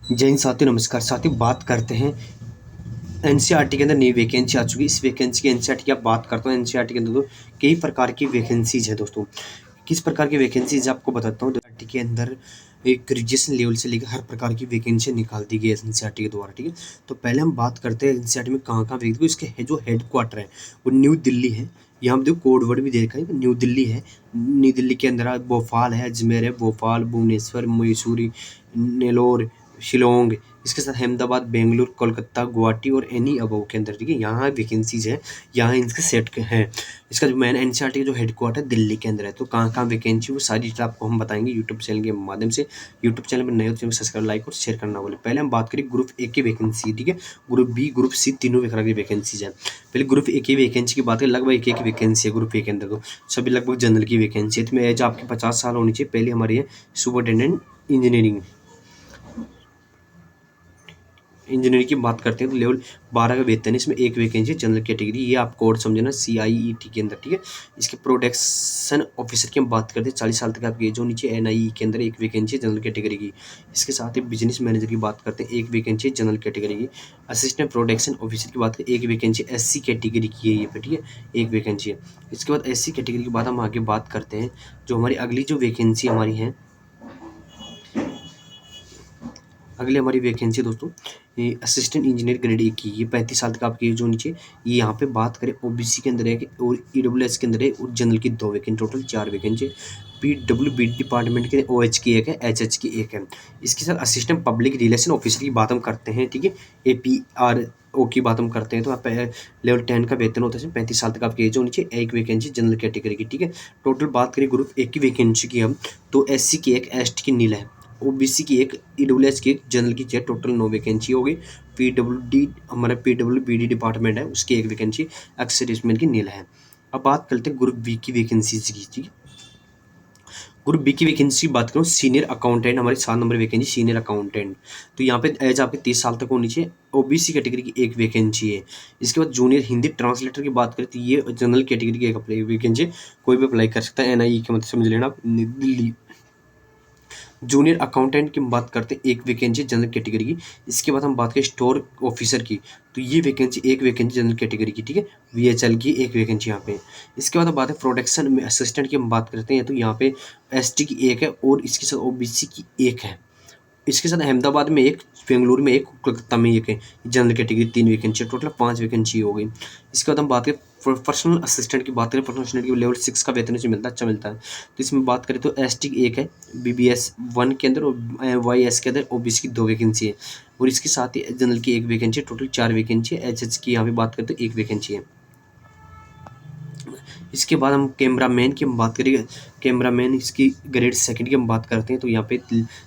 जय हिंद साथियों, नमस्कार साथियों। बात करते हैं एनसीईआरटी के अंदर नई वैकेंसी आ चुकी है। इस वैकेंसी की एनसीईआरटी की आप बात करता हूँ। एनसीईआरटी के अंदर तो कई प्रकार की वैकेंसीज है दोस्तों। किस प्रकार की वैकेंसीज आपको बताता हूँ। एनसीईआरटी के अंदर एक ग्रेजुएशन लेवल से लेकर हर प्रकार की वैकेंसी निकाल दी गई है एनसीईआरटी के द्वारा, ठीक है। तो पहले हम बात करते हैं एनसीईआरटी में कहाँ कहाँ वैकेंसी। इसके जो हेड क्वार्टर है वो न्यू दिल्ली है। यहाँ पे देखो कोड वर्ड भी देखा है, न्यू दिल्ली है। न्यू दिल्ली के अंदर भोपाल है, अजमेर है, भोपाल, भुवनेश्वर, मैसूरी, नेलोर, शिलोंग, इसके साथ अहमदाबाद, बेंगलुरु, कोलकाता, गुवाहाटी और एनी अबव के अंदर, ठीक है। यहाँ वैकेंसीज है, यहाँ इनके सेट हैं। इसका जो मैन एनसीईआरटी का जो हेडक्वार्टर दिल्ली के अंदर है। तो कहाँ कहाँ वैकेंसी, वो सारी डिटेल आपको हम बताएंगे यूट्यूब चैनल के माध्यम से। यूट्यूब चैनल पर नए हो तो सब्सक्राइब, लाइक और शेयर करना बोले। पहले हम बात करें ग्रुप ए की वैकेंसी, ठीक है। ग्रुप बी, ग्रुप सी, तीनों प्रकार की वैकेंसीज है। पहले ग्रुप ए की वैकेंसी की बात करें, लगभग एक वैकेंसी है ग्रुप ए के अंदर। तो सभी लगभग जनरल की वैकेंसी है। तो एज आपकी 50 साल होनी चाहिए। पहले हमारी है सुपरिटेंडेंट इंजीनियरिंग की बात करते हैं तो लेवल 12 का वेतन है। इसमें एक वैकेंसी जनरल कैटेगरी, ये आप कोड समझना, CIET के अंदर, ठीक है। इसके प्रोडक्शन ऑफिसर की हम बात करते हैं, 40 साल तक आपकी एज होनी चाहिए। NIE के अंदर एक वैकेंसी जनरल कैटेगरी की। इसके साथ ही बिजनेस मैनेजर की बात करते हैं, एक वैकेंसी जनरल कैटेगरी की। असिस्टेंट प्रोडक्शन ऑफिसर की बात करें, एक वैकेंसी SC कैटेगरी की है ये पे, ठीक है, एक वैकेंसी है। इसके बाद SC कैटेगरी के बाद हम आगे बात करते हैं जो हमारी अगली जो वैकेंसी हमारी है, अगली हमारी वैकेंसी दोस्तों ये असिस्टेंट इंजीनियर ग्रेड ए की। ये 35 साल तक आपकी एज होनी चाहिए। ये यहाँ पे बात करें OBC के अंदर है और EWS के अंदर है और जनरल की 2 vacancy, total 4 vacancy. PWB department के OH की एक है, HH की एक है। इसके साथ असिस्टेंट पब्लिक रिलेशन ऑफिसर की बात हम करते हैं, ठीक है। APRO की बात हम करते हैं तो आप लेवल 10 का वेतन होता है। 35 साल तक आपकी एज होनी चाहिए। एक वैकेंसी जनरल कैटेगरी की, ठीक है। टोटल बात करें ग्रुप ए की वैकेंसी की हम, तो SC की एक, ST की नील है, OBC की एक, EWS की एक, जनरल की 6, टोटल 9 वैकेंसी हो गई। PWD हमारा PWBD डिपार्टमेंट है, उसकी एक वैकेंसी, एक्स-सर्विसमैन की नील है। अब बात करते हैं ग्रुप बी की वैकेंसीज की, ठीक है। ग्रुप बी की वैकेंसी बात करूँ, सीनियर अकाउंटेंट हमारी 7 नंबर वैकेंसी, सीनियर अकाउंटेंट। तो यहाँ पे एज आपके 30 साल तक होनी चाहिए। OBC कैटेगरी की एक वैकेंसी है। इसके बाद जूनियर हिंदी ट्रांसलेटर की बात करें तो ये जनरल कैटेगरी की एक वैकेंसी, कोई भी अप्लाई कर सकता है। NIE के मतलब समझ लेना आप, दिल्ली। जूनियर अकाउंटेंट की हम बात करते हैं, एक वैकेंसी जनरल कैटेगरी की। इसके बाद हम बात करें स्टोर ऑफिसर की, तो ये वैकेंसी, एक वैकेंसी जनरल कैटेगरी की, ठीक है। VHL की एक वैकेंसी यहाँ पे। इसके बाद हम बात है प्रोडक्शन में असिस्टेंट की हम बात करते हैं, तो यहाँ पे ST की एक है और इसके साथ OBC की एक है। इसके साथ अहमदाबाद में एक, बेंगलुरु में एक, कोलकाता में एक है। General category 3 vacancy, total 5 vacancy हो गई। इसके बाद हम बात करें पर्सनल असिस्टेंट की बात करें, पर्सनल असिस्टेंट की लेवल 6 का वेतन इसमें मिलता है, अच्छा मिलता है। तो इसमें बात करें तो ST की एक है, BBS 1 के अंदर और YS के अंदर OBC की 2 वैकेंसी है। और इसके साथ ही जनरल की एक वैकेंसी, टोटल 4 वैकेंसी है। HH की यहाँ पे बात करें तो एक वैकेंसी है। इसके बाद हम कैमरामैन की हम बात करेंगे, कैमरामैन इसकी ग्रेड सेकंड की हम बात करते हैं, तो यहाँ पे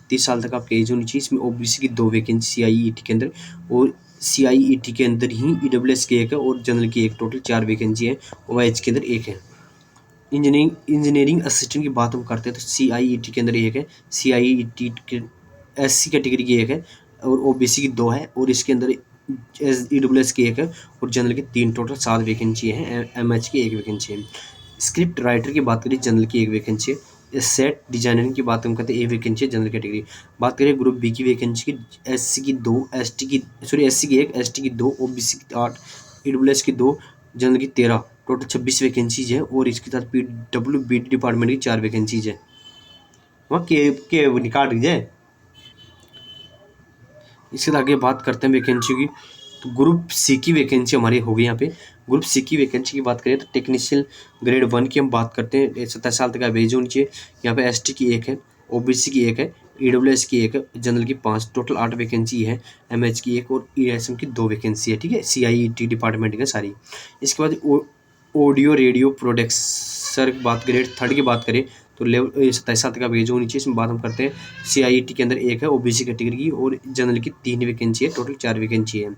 30 साल तक आपकी एज होनी चाहिए। इसमें OBC की 2 वैकेंसी CIET के अंदर और CIET के अंदर ही EWS की एक है और जनरल की एक, टोटल 4 वैकेंसी है। OH के अंदर एक है। इंजीनियरिंग असिस्टेंट की बात हम करते हैं तो CIET के अंदर एक है, CIET के SC कैटेगरी की एक है और OBC की 2 है और इसके अंदर EWS की एक है और जनरल की 3, टोटल 7 वैकेंसी है। MH की एक वैकेंसी है। स्क्रिप्ट राइटर की बात करें, जनरल की एक वैकेंसी है। सेट डिजाइनर की बात हम करते हैं, एक वैकेंसी है, जनरल कैटेगरी। बात करें ग्रुप बी की वैकेंसी की, SC की 2, SC की एक, ST की 2, OBC की 8, EWS की 2, जनरल की 13, टोटल 26 वैकेंसीज है। और इसके साथ PWBD डिपार्टमेंट की 4 वैकेंसीज है। वहाँ के निकाल रही है। इसके आगे बात करते हैं वैकेंसी की, तो ग्रुप सी की वैकेंसी हमारी होगी यहाँ पे। ग्रुप सी की वैकेंसी की बात करें तो टेक्नीशियन ग्रेड 1 की हम बात करते हैं, 27 साल तक का एज होनी चाहिए। यहाँ पे ST की एक है, OBC की एक है, EWS की एक है, जनरल की 5, टोटल 8 वैकेंसी है। MH की एक और ESM की 2 वैकेंसी है, ठीक है। CIET डिपार्टमेंट की सारी। इसके बाद ऑडियो रेडियो प्रोडक्सर की बात, ग्रेड 3 की बात करें तो लेवल 27 साल तक का एज होनी चाहिए। इसमें बात हम करते हैं CIET के अंदर एक है, OBC कैटेगरी की और जनरल की 3 वैकेंसी है, टोटल 4 वैकेंसी है।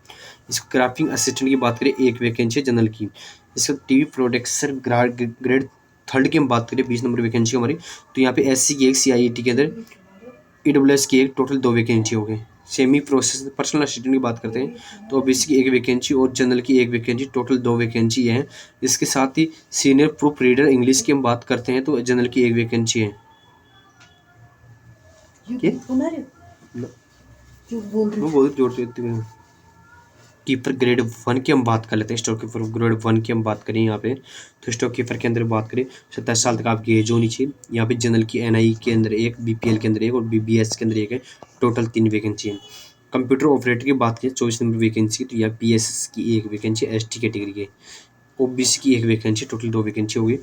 इसको क्राफ्टिंग असिस्टेंट की बात करें, एक वैकेंसी है जनरल की। इसका TV प्रोडक्सर ग्रेड 3 की हम बात करें, 20 नंबर वैकेंसी हमारी, तो यहाँ पे SC की एक, CIET के अंदर EWS की एक, टोटल 2 वैकेंसी हो गई। सेमी प्रोसेस पर्सनल असिस्टेंट की बात करते हैं तो OBC की एक वैकेंसी और जनरल की एक वैकेंसी, टोटल 2 वैकेंसी है। इसके साथ ही सीनियर प्रूफ रीडर इंग्लिश की हम बात करते हैं तो जनरल की एक वैकेंसी है। वो बहुत जोर से कीपर ग्रेड 1 की हम बात कर लेते हैं। स्टोर कीपर ग्रेड 1 की हम बात करें यहाँ पे, तो स्टोर कीपर के अंदर बात करें 27 साल तक आपकी एज होनी चाहिए। यहाँ पे जनरल की एनआई के अंदर एक, बीपीएल के अंदर एक और बीबीएस के अंदर एक है। टोटल 3 वैकेंसी है। कंप्यूटर ऑपरेटर की बात करें 24 नंबर वैकेंसी, तो यहाँ पीएस की एक वैकेंसी, एसटी कैटेगरी की, ओबीसी की एक वैकेंसी, टोटल 2 वैकेंसी होगी।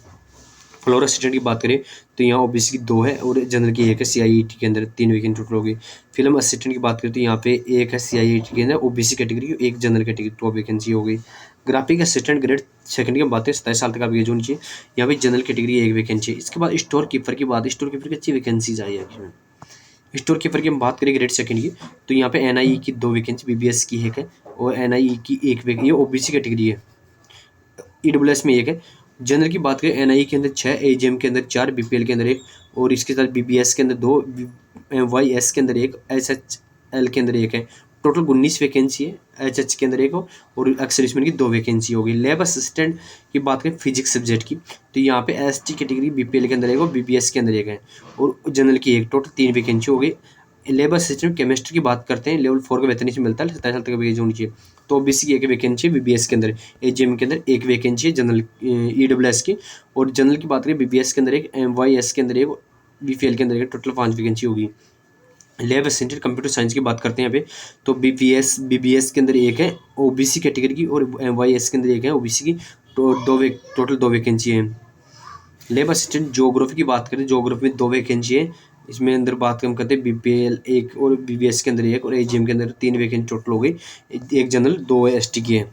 फ्लोर असिस्टेंट की बात करें तो यहाँ ओबीसी की 2 है और जनरल की एक है। सीआईईटी के अंदर 3 वैकेंट टोटल होगी। फिल्म असिस्टेंट की बात करें तो यहाँ पे एक है सीआईईटी के अंदर ओबीसी कैटेगरी, एक जनरल कैटेगरी, 2 वैकेंसी हो गई। ग्राफिक असिस्टेंट ग्रेड सेकंड की बात करें 27 साल तक आप एज होनी चाहिए। यहाँ पे जनरल कैटेगरी एक वैकेंसी है। इसके बाद स्टोर कीपर की बात है, स्टोर कीपर की अच्छी वैकेंसीज आई है। स्टोर कीपर की हम बात करें ग्रेड सेकंड की, तो यहाँ पे एनआई की 2 वैकेंसी, बीबीएस की एक है और एनआई की एक वैकेंसी, ये ओबीसी कैटेगरी है। ईडब्ल्यूएस में एक है। जनरल की बात करें एनआई के अंदर 6, एजीएम के अंदर 4, बीपीएल के अंदर एक और इसके साथ बीबीएस के अंदर 2, वाईएस के अंदर एक, एसएचएल के अंदर एक है। टोटल 19 वैकेंसी है। एचएच के अंदर एक हो और एक्सर्विसमैन की 2 वैकेंसी होगी। लैब असिस्टेंट की बात करें फिजिक्स सब्जेक्ट की, तो यहाँ पे एसटी कैटेगरी बीपीएल के अंदर एक और बीबीएस के अंदर एक है और जनरल की एक, टोटल 3 वैकेंसी हो गई। लेबर असिस्टेंट केमिस्ट्री की बात करते हैं, लेवल 4 का वेतन इसमें मिलता है, 27 साल तक एज होनी चाहिए। तो ओबीसी की एक वैकेंसी है, बीबीएस के अंदर, एजीएम के अंदर एक वैकेंसी है, जनरल ईडब्ल्यूएस की, और जनरल की बात करें बीबीएस के अंदर एक, एमवाईएस के अंदर एक, बीपीएल के अंदर एक, टोटल 5 वैकेंसी होगी। लैब असिस्टेंट कंप्यूटर साइंस की बात करते हैं यहाँ पे, तो बीबीएस के अंदर एक है ओबीसी कैटेगरी की और एमवाईएस के अंदर एक है ओबीसी की, तो टोटल 2 वैकेंसी है। लेबर असिस्टेंट ज्योग्राफी की बात करें, ज्योग्राफी में 2 वैकेंसी है। इसमें अंदर बात हम करते हैं बीपीएल एक और बीबीएस के अंदर एक और एजीएम के अंदर 3 वैकेंसी टोटल हो गई, एक जनरल 2 एसटी की है।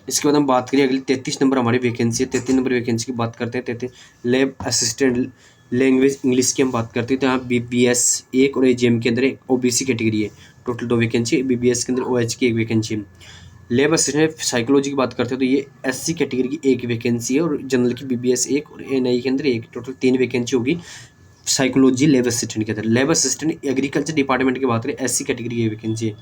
इसके बाद हम बात करें अगली 33 नंबर हमारी वैकेंसी है। 33 नंबर वैकेंसी की बात करते हैं। 33 लैब असिस्टेंट लैंग्वेज इंग्लिश की हम बात करते हैं, तो यहाँ बीबीएस एक और एजीएम के अंदर एक ओबीसी कैटेगरी है, टोटल 2 वैकेंसी, बीबीएस के अंदर ओएच की एक वैकेंसी है। लेब असिस्टेंट साइकोलॉजी की बात करते हैं तो ये एससी कैटेगरी की एक वैकेंसी है और जनरल की बीबीएस एक और एनआई के अंदर एक, टोटल 3 वैकेंसी होगी साइकोलॉजी लेब असिस्टेंट के अंदर। लेब असिस्टेंट एग्रीकल्चर डिपार्टमेंट की बात करें, एससी कैटेगरी की वैकेंसी है।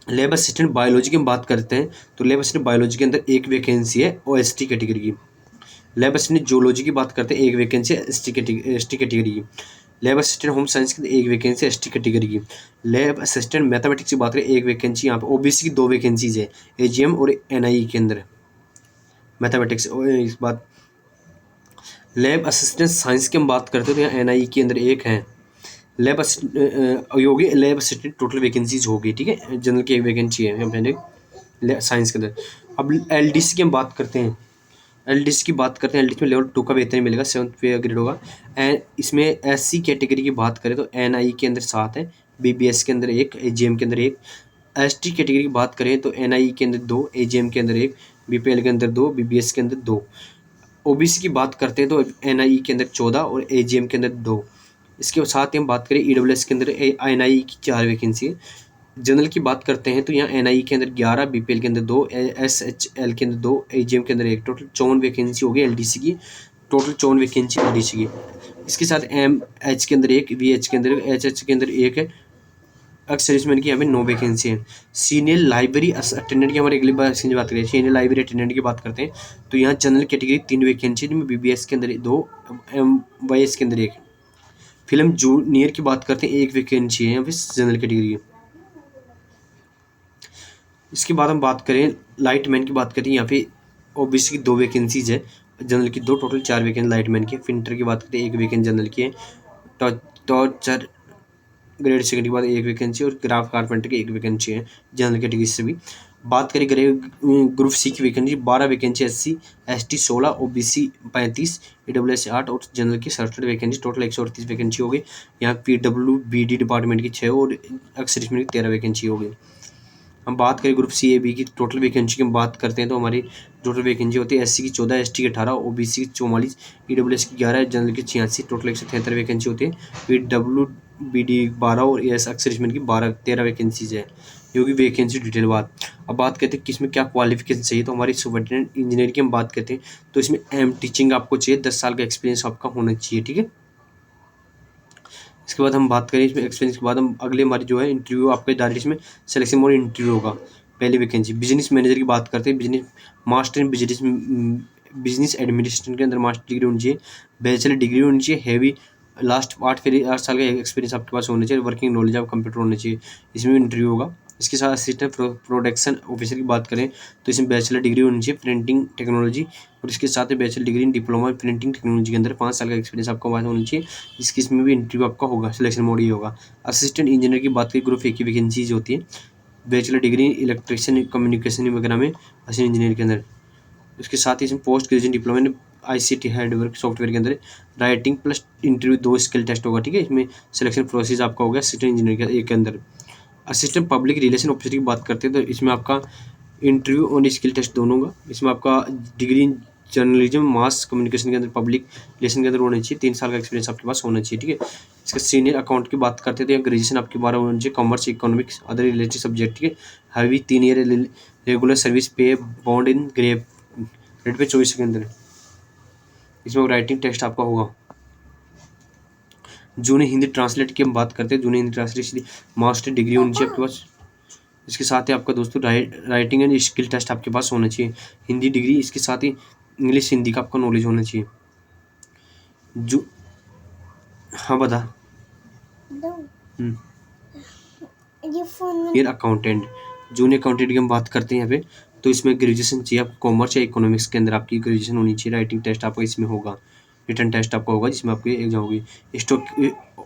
लेब असिस्टेंट बायोलॉजी की हम बात करते हैं, तो लेब असिस्टेंट बायोलॉजी के अंदर एक वैकेंसी है ओएसटी कैटेगरी की। लेब असिस्टेंट जियोलॉजी की बात करते हैं, एक वैकेंसी है एसटी कैटेगरी की। लैब असिस्टेंट होम साइंस की एक वैकेंसी एसटी कैटेगरी की। लैब असिस्टेंट मैथमेटिक्स की बात करें, एक वैकेंसी यहाँ पे, ओबीसी की 2 वैकेंसीज है, एजीएम और एनआई के अंदर मैथमेटिक्स। इस बात लैब असिस्टेंट साइंस की हम बात करते हैं तो यहाँ एनआई के अंदर एक है। लैब होगी लैब असिस्टेंट, टोटल वैकेंसीज होगी, ठीक है। जनरल की एक वैकेंसी है साइंस के अंदर। अब एलडीसी की हम बात करते हैं, एलडीसी की बात करते हैं। एलडीसी में लेवल 2 का वेतन मिलेगा, 7th पे ग्रेड होगा। एंड इसमें एससी कैटेगरी की बात करें तो एनआई के अंदर 7 है, बीबीएस के अंदर एक, एजीएम के अंदर एक। एसटी कैटेगरी की बात करें तो एनआई के अंदर 2, एजीएम के अंदर एक, बीपीएल के अंदर 2, बीबीएस के अंदर 2। ओबीसी की बात करते हैं तो एनआई के अंदर 14 और एजीएम के अंदर 2। इसके साथ ही हम बात करें ईडब्ल्यूएस के अंदर एनआई की 4 वैकेंसी है। जनरल की बात करते हैं तो यहाँ एनआई के अंदर 11, बीपीएल के अंदर 2, एसएचएल के अंदर 2, एजीएम के अंदर एक, टोटल 54 वैकेंसी होगी एलडीसी की, टोटल 54 वैकेंसी एलडीसी की। इसके साथ एम एच के अंदर एक, वी एच के अंदर, एच एच के अंदर एक है। एक्स की यहाँ पे 9 वैकेंसी है। सीनियर लाइब्रेरी अटेंडेंट की हमारी अगली बार बात करें, सीनियर लाइब्रेरी अटेंडेंट की बात करते हैं तो यहाँ जनरल कैटेगरी 3 वैकेंसी, जिनमें बीबीएस के अंदर 2, एम वाई एस के अंदर एक। फिल्म जूनियर की बात करते हैं, एक वैकेंसी है यहाँ पे जनरल कैटेगरी की। इसके बाद हम बात करें लाइट मैन की बात करें, यहाँ पे ओबीसी की 2 वैकेंसीज है, जनरल की 2, टोटल 4 वैकेंसी लाइट मैन की। फिंटर की बात करें, एक वैकेंसी जनरल की है। टॉर्चर ग्रेड सेकंड के बाद एक वैकेंसी और ग्राफ कारपेंटर की एक वैकेंसी है जनरल कैटेगरी से भी। बात करें ग्रुप सी की vacancy, 12 vacancy SC ST 16, OBC 35, EWS 8 और जनरल की 67 वैकेंसी, टोटल 138 वैकेंसी हो गई। यहाँ पीडब्ल्यूबीडी डिपार्टमेंट की 6 और एक्स-सर्विसमैन की 13 वैकेंसी हो गई। हम बात करें ग्रुप सी ए बी की टोटल वैकेंसी की हम बात करते हैं तो हमारी टोटल वैकेंसी होती है एससी की 14, एसटी की 18, ओबीसी की 44, ईडब्ल्यूएस की 11, जनरल की 86, टोटल 173 वैकेंसी होती है। पीडब्ल्यूबीडी 12 और एस एक्स-सर्विसमैन की 13 वैकेंसीज है। ये होगी वैकेंसी डिटेल बात। अब बात करते हैं कि इसमें क्या क्वालिफिकेशन चाहिए, तो हमारी सुपरिटेंडेंट इंजीनियर की हम बात करते हैं तो इसमें एम टीचिंग आपको चाहिए, 10 साल का एक्सपीरियंस आपका होना चाहिए, ठीक है। इसके बाद हम बात करें इसमें एक्सपीरियंस के बाद हम अगले हमारी जो है इंटरव्यू आपके डायरेक्ट इसमें सिलेक्शन मोड इंटरव्यू होगा। पहली वैकेंसी बिजनेस मैनेजर की बात करते हैं, business master in business administration के अंदर मास्टर डिग्री होनी चाहिए, बैचलर डिग्री होनी चाहिए, हैवी लास्ट 8 साल का एक्सपीरियंस आपके पास होना चाहिए, वर्किंग नॉलेज ऑफ कंप्यूटर होना चाहिए, इसमें भी इंटरव्यू होगा। इसके साथ असिस्टेंट प्रोडक्शन ऑफिसर की बात करें तो इसमें बैचलर डिग्री होनी चाहिए प्रिंटिंग टेक्नोलॉजी, और इसके साथ ही bachelor degree in diploma printing technology के अंदर 5 साल का एक्सपीरियंस आपको पास होना चाहिए। इसमें भी इंटरव्यू आपका होगा, सिलेक्शन मोड ही होगा। असिस्टेंट इंजीनियर की बात करें, ग्रुप ए की वैकेंसीज होती है, बैचलर डिग्री इलेक्ट्रिशियन कम्युनिकेशन वगैरह में असिस्टेंट इंजीनियर के अंदर। उसके साथ ही इसमें post graduation diploma in ICT hardware software के अंदर writing plus interview 2 skill test होगा, ठीक है। इसमें सिलेक्शन प्रोसेस आपका होगा असिस्टेंट इंजीनियर के अंदर। असिस्टेंट पब्लिक रिलेशन ऑफिसर की बात करते हैं तो इसमें आपका इंटरव्यू और स्किल टेस्ट दोनों होगा। इसमें आपका degree in journalism mass communication के अंदर पब्लिक रिलेशन के अंदर होना चाहिए, 3 साल का एक्सपीरियंस आपके पास होना चाहिए, ठीक है। इसका सीनियर अकाउंट की बात करते थे, ग्रेजुएशन आपकी 12 होना चाहिए, commerce economics other related subject, ठीक है। हैवी 3 ईयर रेगुलर सर्विस पे बॉन्ड इन ग्रेप रेट पे 24 के अंदर। इसमें राइटिंग टेस्ट आपका होगा। जूनियर हिंदी ट्रांसलेट की हम बात करते हैं, junior Hindi translate master degree होनी चाहिए आपके पास। इसके साथ ही आपका दोस्तों राइटिंग एंड स्किल टेस्ट आपके पास होना चाहिए, हिंदी डिग्री, इसके साथ ही इंग्लिश हिंदी का आपका नॉलेज होना चाहिए। जो हाँ बता। जूनियर अकाउंटेंट, जूनियर अकाउंटेंट की हम बात करते हैं यहाँ पे, तो इसमें ग्रेजुएशन चाहिए आपको, कॉमर्स या इकोनॉमिक्स के अंदर आपकी ग्रेजुएशन होनी चाहिए। राइटिंग टेस्ट आपका इसमें होगा, रिटन टेस्ट आपका होगा जिसमें आपकी एग्जाम होगी।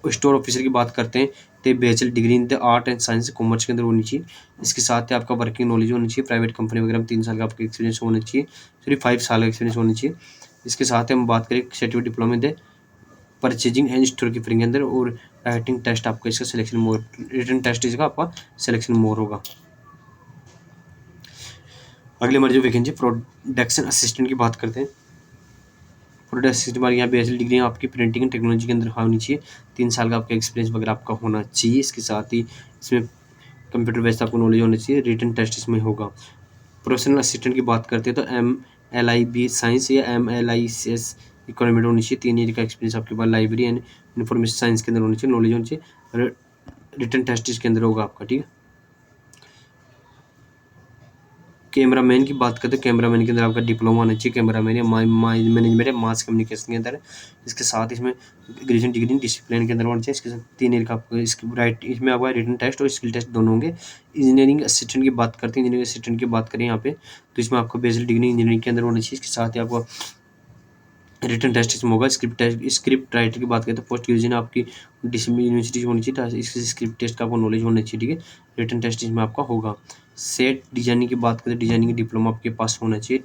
स्टोर ऑफिसर की बात करते हैं तो bachelor degree in the art and science commerce के अंदर होनी चाहिए। इसके साथ ही आपका वर्किंग नॉलेज होनी चाहिए, प्राइवेट कंपनी वगैरह में 3 साल का आपका एक्सपीरियंस होना चाहिए, सिर्फ 5 साल का एक्सपीरियंस होना चाहिए। इसके साथ ही हम बात करें certificate diploma in the purchasing and store keeping के अंदर, और राइटिंग टेस्ट आपका इसका सिलेक्शन मोड, रिटन टेस्ट इसका आपका सिलेक्शन मोड होगा। अगले हमारी जो वैकेंसी प्रोडक्शन असिस्टेंट की बात करते हैं। प्रोडक्ट असिस्टेंट हमारे यहाँ बैचलर डिग्री आपकी प्रिंटिंग एंड टेक्नोलॉजी के अंदर होनी चाहिए, 3 साल का आपका एक्सपीरियंस वगैरह आपका होना चाहिए। इसके साथ ही इसमें कंप्यूटर बेस्ड आपको नॉलेज होना चाहिए, रिटन टेस्ट इसमें होगा। प्रोफेशनल असिस्टेंट की बात करते हैं तो MLIB साइंस या MLICS इकोनॉमिक होनी चाहिए, 3 ईयर का एक्सपीरियंस आपके पास लाइब्रेरी एंड इन्फॉर्मेशन साइंस के अंदर होनी चाहिए, नॉलेज होनी चाहिए, रिटन टेस्ट इसके अंदर होगा आपका, ठीक है। कैमरामैन की बात करते हैं, कैमरामैन के अंदर आपका डिप्लोमा होना चाहिए, कैमरामैन या मैनेजमेंट या मास कम्युनिकेशन के अंदर। इसके साथ इसमें ग्रेजुएशन डिग्री डिसिप्लिन के अंदर होना चाहिए। इसके साथ 3 ईयर का आपको इसमें आपका रिटन टेस्ट और स्किल टेस्ट दोनों होंगे। इंजीनियरिंग असिस्टेंट की बात करते हैं, इंजीनियरिंग असिस्टेंट की बात करें यहाँ पे तो इसमें आपको बैचलर डिग्री इंजीनियरिंग के अंदर होनी चाहिए। इसके साथ ही आपको रिटन टेस्ट इसमें होगा। स्क्रिप्ट राइटर की बात करें तो पोस्ट ग्रेजुएशन आपकी यूनिवर्सिटी होनी चाहिए, इसके स्क्रिप्ट टेस्ट का आपको नॉलेज होना चाहिए, ठीक है। रिटन टेस्ट इसमें आपका होगा। सेट डिजाइनिंग की बात करें, डिजाइनिंग डिप्लोमा आपके पास होना चाहिए,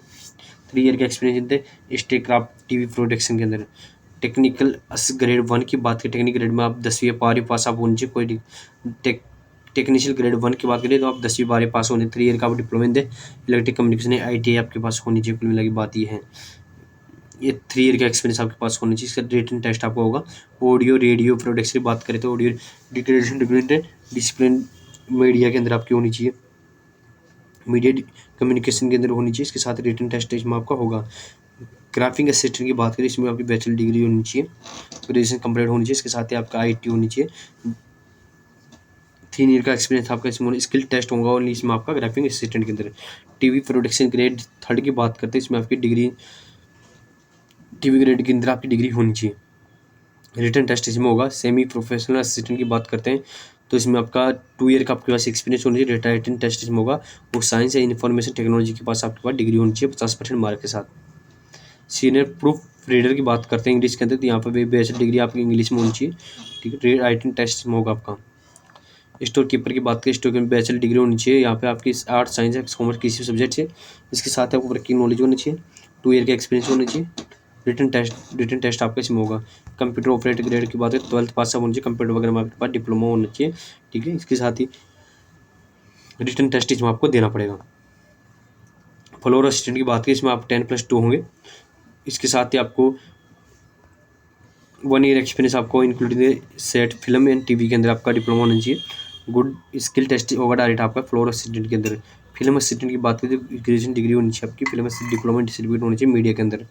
3 ईयर का एक्सपीरियंस इन स्टेक्राफ्ट टीवी प्रोडक्शन के अंदर। टेक्निकल ग्रेड 1 की बात करें, टेक्निकल ग्रेड में आप 10वीं या 12वीं पास आप होनी चाहिए। कोई टेक्निशियल ग्रेड 1 की बात करें तो आप 10वीं 12वीं पास होने, 3 ईयर का आप diploma in the electric communication ITI आपके पास होनी चाहिए। कुल मिला की बात ये है, ये 3 ईयर का एक्सपीरियंस आपके पास होना चाहिए। इसका रिटन टेस्ट आपका होगा। ऑडियो रेडियो प्रोडक्ट्स की बात करें तो ऑडियो डिग्रेडेशन डिसिप्लिन मीडिया के अंदर आपकी होनी चाहिए, मीडिया कम्युनिकेशन के अंदर होनी चाहिए। इसके साथ रिटन टेस्ट इसमें आपका होगा। ग्राफिक असिस्टेंट की बात करें, इसमें आपकी बैचलर डिग्री होनी चाहिए, ग्रेजुएशन कंप्लीट होनी चाहिए। इसके साथ ही आपका IT होनी चाहिए, 3 ईयर का एक्सपीरियंस आपका इसमें। स्किल टेस्ट होगा और इसमें आपका ग्राफिक असिस्टेंट के अंदर। TV प्रोडक्शन ग्रेड 3 की बात करते हैं, इसमें आपकी डिग्री TV ग्रेड के अंदर आपकी डिग्री होनी चाहिए, रिटन टेस्ट इसमें होगा। सेमी प्रोफेशनल असिस्टेंट की बात करते हैं तो इसमें आपका 2 ईयर का आपके पास एक्सपीरियंस होना चाहिए, रिटन टेस्ट इसमें होगा। वो साइंस या इन्फॉर्मेशन टेक्नोलॉजी के पास आपके पास डिग्री होनी चाहिए 50% मार्क के साथ। सीनियर प्रूफ रीडर की बात करते हैं इंग्लिश के अंदर, तो यहाँ पर बैचलर डिग्री आपकी इंग्लिश में होनी चाहिए, ठीक है। राइटिंग टेस्ट इसमें होगा आपका। स्टोर कीपर की बात करें, स्टोर कीपर बैचलर डिग्री होनी चाहिए, यहाँ पे आपकी आर्ट साइंस या कॉमर्स किसी भी सब्जेक्ट से। इसके साथ आपको वर्किंग नॉलेज होनी चाहिए, 2 ईयर का एक्सपीरियंस होना चाहिए। रिटन टेस्ट आपका इसमें होगा। कंप्यूटर ऑपरेटर ग्रेड की बात है, 12th पास होना चाहिए, कंप्यूटर वगैरह में आपके पास डिप्लोमा होना चाहिए, ठीक है। इसके साथ ही रिटन टेस्ट इसमें आपको देना पड़ेगा। फ्लोर असिस्टेंट की बात करें, इसमें आप 10+2 होंगे। इसके साथ ही आपको 1 ईयर एक्सपीरियंस आपको including set film and TV के अंदर आपका डिप्लोमा होना चाहिए। गुड स्किल टेस्ट होगा डायरेक्ट आपका फ्लोर असिस्टेंट के अंदर। फिल्म असिस्टेंट की बात करें तो ग्रेजुएशन डिग्री होनी चाहिए आपकी, फिल्म डिप्लोमा सर्टिफिकेट होनी चाहिए मीडिया के अंदर।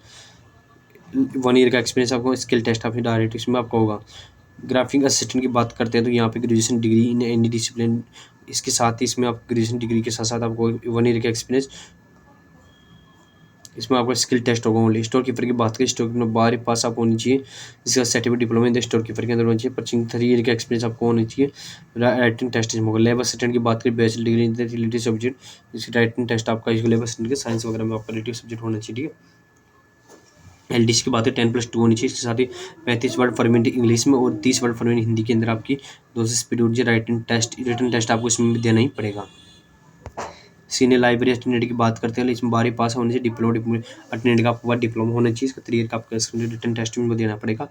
1 ईयर का एक्सपीरियंस आपको, स्किल टेस्ट आपकी डायरेक्ट इसमें आपका होगा। ग्राफिक असिस्टेंट की बात करते हैं तो यहाँ पे graduation degree in any discipline, इसके साथ ही इसमें आप ग्रेजुएशन डिग्री के साथ साथ आपको 1 ईयर का एक्सपीरियंस इसमें आपका स्किल टेस्ट होगा ओनली। स्टोर कीपर की बात करें, स्टोर कीपर में 12 पास आप होनी चाहिए, जिसका certificate diploma in store keeper के अंदर होना चाहिए। पर्चिंग 3 ईयर का एक्सपीरियंस आपको होना चाहिए। राइटिंग टेस्ट इसमें होगा। लेबर असिस्टेंट की बात करें, बैचलर डिग्री इन रिलेटिव सब्जेक्ट, इसकी राइटिंग टेस्ट आपका लेबर असिस्टेंट के साइंस वगैरह में आपका रिलेटिव सब्जेक्ट होना चाहिए, ठीक है। एलडीसी की बात है 10+2 होनी चाहिए। इसके साथ ही 35 वर्ड फॉर्मेट इंग्लिश में और 30 वर्ड फॉर्मेट हिंदी के अंदर आपकी 2 से स्पीड होनी चाहिए। रिटन टेस्ट आपको इसमें भी देना ही पड़ेगा। सीनियर लाइब्रेरी अटेंडेंट की बात करते हैं, इसमें 12 पास होने चाहिए। डिप्लोमा अटेंडेंट का आपके पास डिप्लोमा होना चाहिए। इसका 3 ईयर का आपका रिटन टेस्ट में देना पड़ेगा।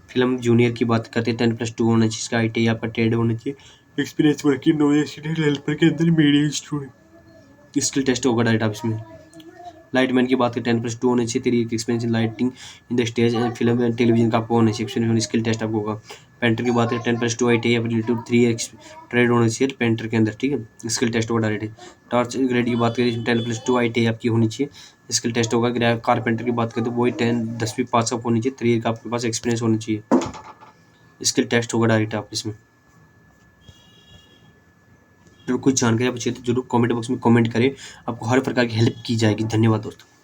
फिल्म जूनियर की बात करते हैं, 10+2 होना चाहिए। इसका ITI आपका ट्रेड होना चाहिए। एक्सपीरियंस वर्किंग नॉलेज हेल्पर के अंदर मीडिया स्टूडेंट स्किल टेस्ट होगा डायरेक्ट आप इसमें। लाइटमैन की बात करें, 10+2 होने चाहिए। 3 ईयर की experience in lighting in the stage and film and television का आपको होना चाहिए। एक्सपीरियंस स्किल टेस्ट आपको होगा। पेंटर की बात करें, 10+2 ITI या रिलेटिव 3 ईयर ट्रेड होना चाहिए पेंटर के अंदर, ठीक है। स्किल टेस्ट होगा डायरेक्ट। टॉर्च ग्रेड की बात करें, 10+2 ITI आपकी होनी चाहिए। स्किल टेस्ट होगा। कारपेंटर की बात करें तो वही 10वीं पास अप होनी चाहिए। 3 ईयर का आपके पास एक्सपीरियंस होना चाहिए। स्किल टेस्ट होगा डायरेक्ट आप इसमें। तो कुछ जानकारी आप चाहिए तो जरूर कमेंट बॉक्स में कमेंट करें, आपको हर प्रकार की हेल्प की जाएगी। धन्यवाद दोस्तों।